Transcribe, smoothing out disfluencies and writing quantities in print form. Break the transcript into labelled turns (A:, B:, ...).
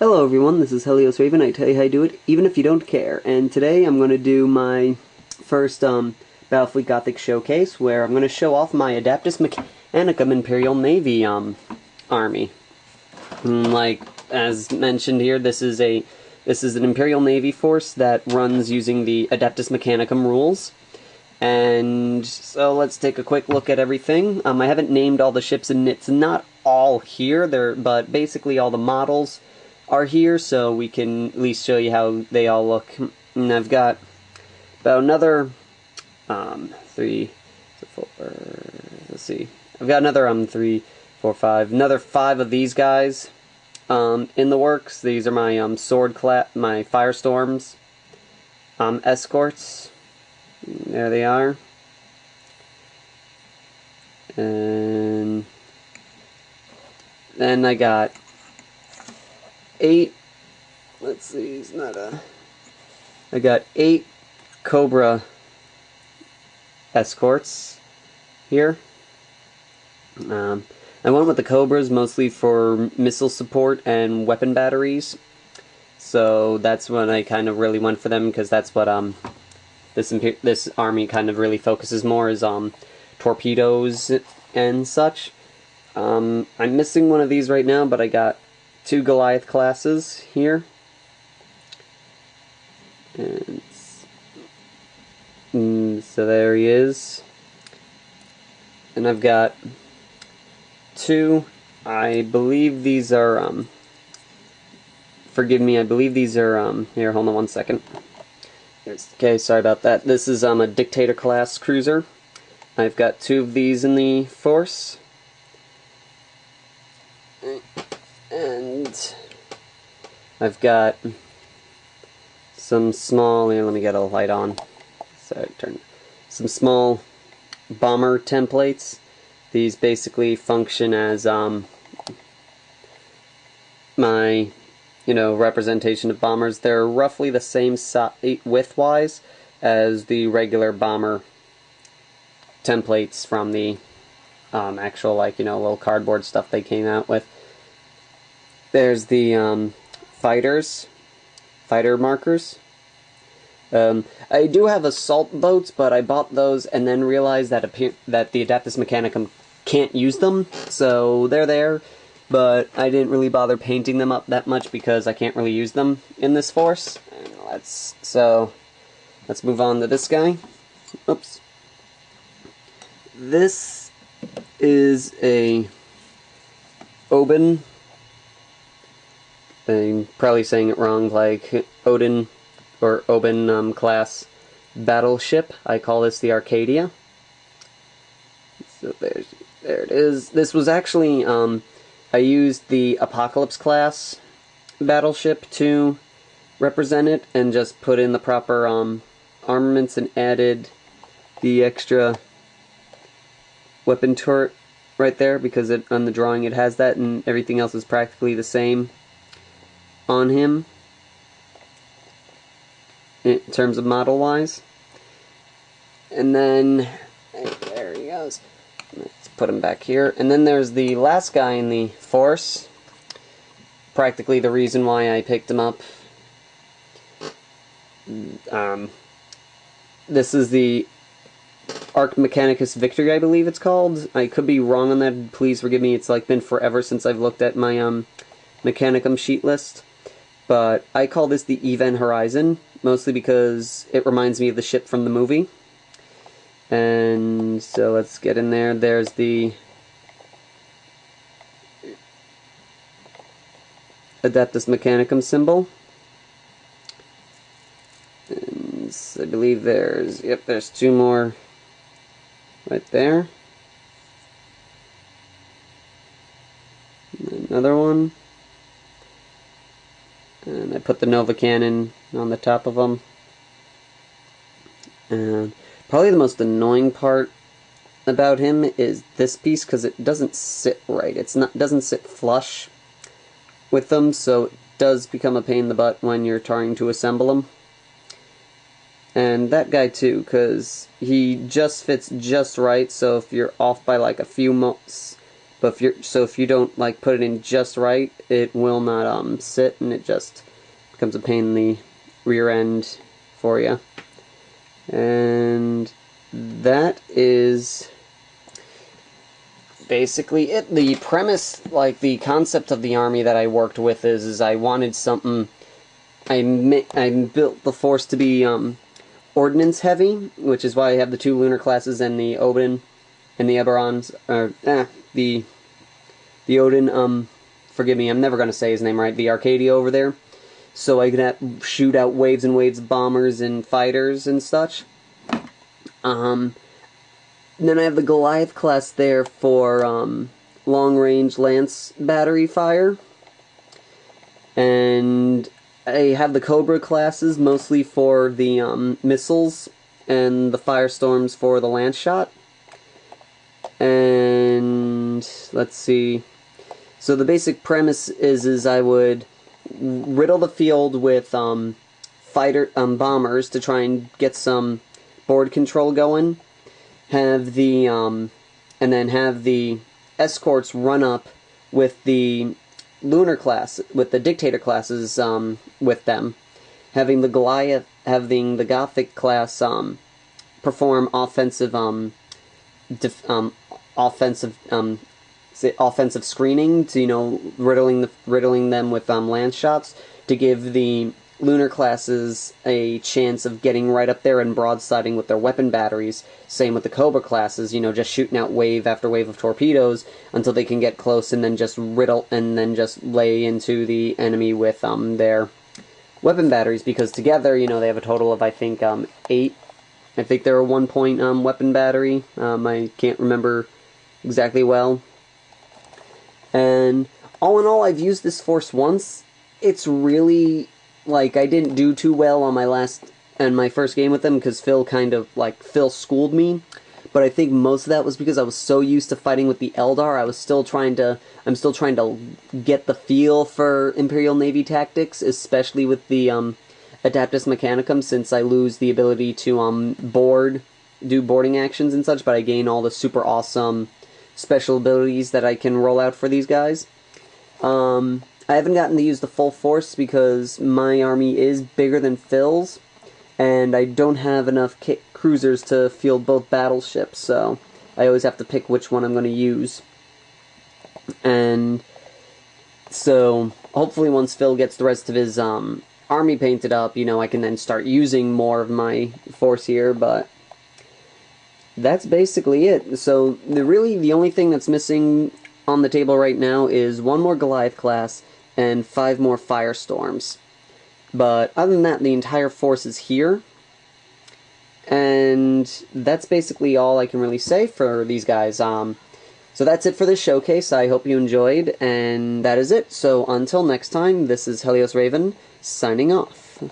A: Hello everyone, this is Helios Raven. I tell you how to do it, even if you don't care. And today I'm going to do my first Battle Fleet Gothic showcase, where I'm going to show off my Adaptus Mechanicus Imperial Navy army. Like as mentioned here, this is an Imperial Navy force that runs using the Adaptus Mechanicum rules. And so let's take a quick look at everything. I haven't named all the ships, and it's not all here, but basically all the models are here, so we can at least show you how they all look. And I've got about another three, four, let's see. I've got another 3, 4, 5, another 5 of these guys in the works. These are my my Firestorms escorts. There they are. And then I got 8, let's see, it's not I got 8 Cobra escorts here. I went with the Cobras mostly for missile support and weapon batteries, so that's when I kind of really went for them, because that's what this army kind of really focuses more, is torpedoes and such. I'm missing one of these right now, but I got 2 Goliath classes here. And so there he is. And I've got 2, I believe these are, forgive me, I believe these are, here, hold on one second. Okay, sorry about that. This is a Dictator class cruiser. I've got 2 of these in the force. And I've got some small, here, let me get a light on. So some small bomber templates. These basically function as my, representation of bombers. They're roughly the same width-wise as the regular bomber templates from the actual, little cardboard stuff they came out with. There's the fighter markers. I do have assault boats, but I bought those and then realized that the Adaptus Mechanicum can't use them, so they're there, but I didn't really bother painting them up that much because I can't really use them in this force. And let's move on to this guy. Oops. This is a Oben. I'm probably saying it wrong, like Odin or Oben class battleship. I call this the Arcadia. So there it is. This was actually, I used the Apocalypse class battleship to represent it, and just put in the proper armaments and added the extra weapon turret right there, because on the drawing it has that, and everything else is practically the same on him in terms of model wise. And then there he goes. Let's put him back here. And then there's the last guy in the force, practically the reason why I picked him up. This is the Arc Mechanicus Victory, I believe it's called. I could be wrong on that, please forgive me. It's been forever since I've looked at my Mechanicum sheet list. But I call this the Event Horizon, mostly because it reminds me of the ship from the movie. And so let's get in there. There's the Adaptus Mechanicum symbol. And I believe there's 2 more right there. Another one. And I put the Nova Cannon on the top of them. And probably the most annoying part about him is this piece, because it doesn't sit right. Doesn't sit flush with them, so it does become a pain in the butt when you're trying to assemble them. And that guy too, because he just fits just right, so if you're off by like a few But if you don't like put it in just right, it will not sit, and it just becomes a pain in the rear end for you. And that is basically it. The premise, like the concept of the army that I worked with is I wanted something. I built the force to be ordnance heavy, which is why I have the 2 lunar classes and the Odin and the Eberons, or the Odin. Forgive me, I'm never gonna say his name right. The Arcadia over there, so I can shoot out waves and waves of bombers and fighters and such. Then I have the Goliath class there for long-range lance battery fire. And I have the Cobra classes mostly for the missiles, and the Firestorms for the lance shot. And let's see. So the basic premise is I would riddle the field with bombers to try and get some board control going. Have the and then have the escorts run up with the lunar class, with the dictator classes with them, having the Gothic class perform offensive offensive screening, to riddling them with lance shots, to give the lunar classes a chance of getting right up there and broadsiding with their weapon batteries. Same with the Cobra classes, just shooting out wave after wave of torpedoes until they can get close, and then just riddle and then just lay into the enemy with their weapon batteries, because together, they have a total of, I think, 8. I think they're a 1-point weapon battery. I can't remember exactly well. And all in all, I've used this force once. It's really, like, I didn't do too well on my first game with them, because Phil schooled me. But I think most of that was because I was so used to fighting with the Eldar. I'm still trying to get the feel for Imperial Navy tactics, especially with the Adaptus Mechanicum, since I lose the ability to do boarding actions and such, but I gain all the super awesome special abilities that I can roll out for these guys. I haven't gotten to use the full force because my army is bigger than Phil's, and I don't have enough cruisers to field both battleships, so I always have to pick which one I'm going to use. And so hopefully once Phil gets the rest of his army painted up, I can then start using more of my force here, but that's basically it. So the only thing that's missing on the table right now is 1 more Goliath class and 5 more Firestorms. But other than that, the entire force is here. And that's basically all I can really say for these guys. So that's it for this showcase. I hope you enjoyed, and that is it. So until next time, this is Helios Raven, signing off.